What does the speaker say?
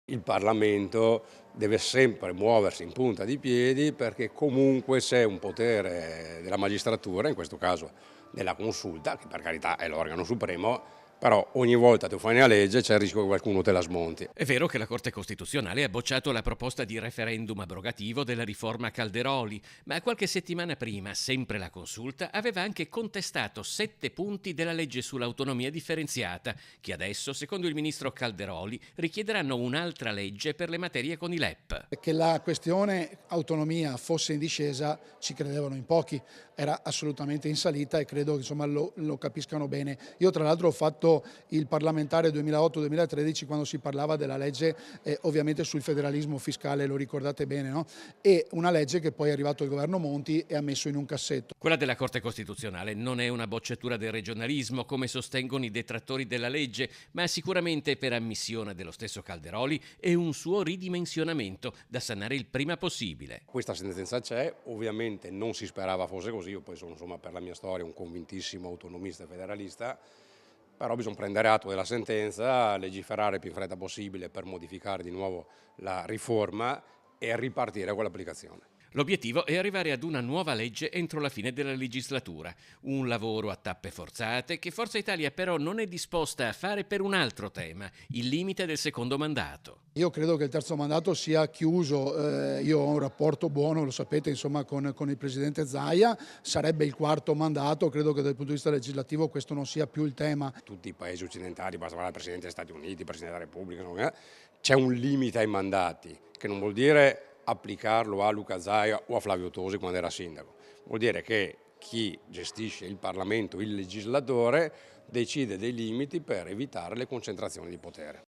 Il Parlamento deve sempre muoversi in punta di piedi perché comunque c'è un potere della magistratura, in questo caso della consulta, che per carità è l'organo supremo, però ogni volta tu fai una legge c'è il rischio che qualcuno te la smonti. È vero che la Corte Costituzionale ha bocciato la proposta di referendum abrogativo della riforma Calderoli, ma qualche settimana prima, sempre la Consulta, aveva anche contestato 7 punti della legge sull'autonomia differenziata, che adesso, secondo il ministro Calderoli, richiederanno un'altra legge per le materie con i LEP. Che la questione autonomia fosse in discesa ci credevano in pochi, era assolutamente in salita e credo che insomma, lo capiscano bene. Io tra l'altro ho fatto il parlamentare 2008-2013 quando si parlava della legge ovviamente sul federalismo fiscale, lo ricordate bene, no? E una legge che poi è arrivato il governo Monti e ha messo in un cassetto. Quella della Corte Costituzionale non è una bocciatura del regionalismo, come sostengono i detrattori della legge, ma sicuramente per ammissione dello stesso Calderoli è un suo ridimensionamento da sanare il prima possibile. Questa sentenza c'è, ovviamente non si sperava fosse così, io poi sono insomma per la mia storia un convintissimo autonomista e federalista, però bisogna prendere atto della sentenza, legiferare il più in fretta possibile per modificare di nuovo la riforma e ripartire con l'applicazione. L'obiettivo è arrivare ad una nuova legge entro la fine della legislatura, un lavoro a tappe forzate che Forza Italia però non è disposta a fare per un altro tema, il limite del secondo mandato. Io credo che il terzo mandato sia chiuso, io ho un rapporto buono, lo sapete, insomma, con il Presidente Zaia, sarebbe il quarto mandato, credo che dal punto di vista legislativo questo non sia più il tema. Tutti i paesi occidentali, basta parlare del Presidente degli Stati Uniti, Presidente della Repubblica, insomma, c'è un limite ai mandati, che non vuol dire applicarlo a Luca Zaia o a Flavio Tosi quando era sindaco, vuol dire che chi gestisce il Parlamento, il legislatore, decide dei limiti per evitare le concentrazioni di potere.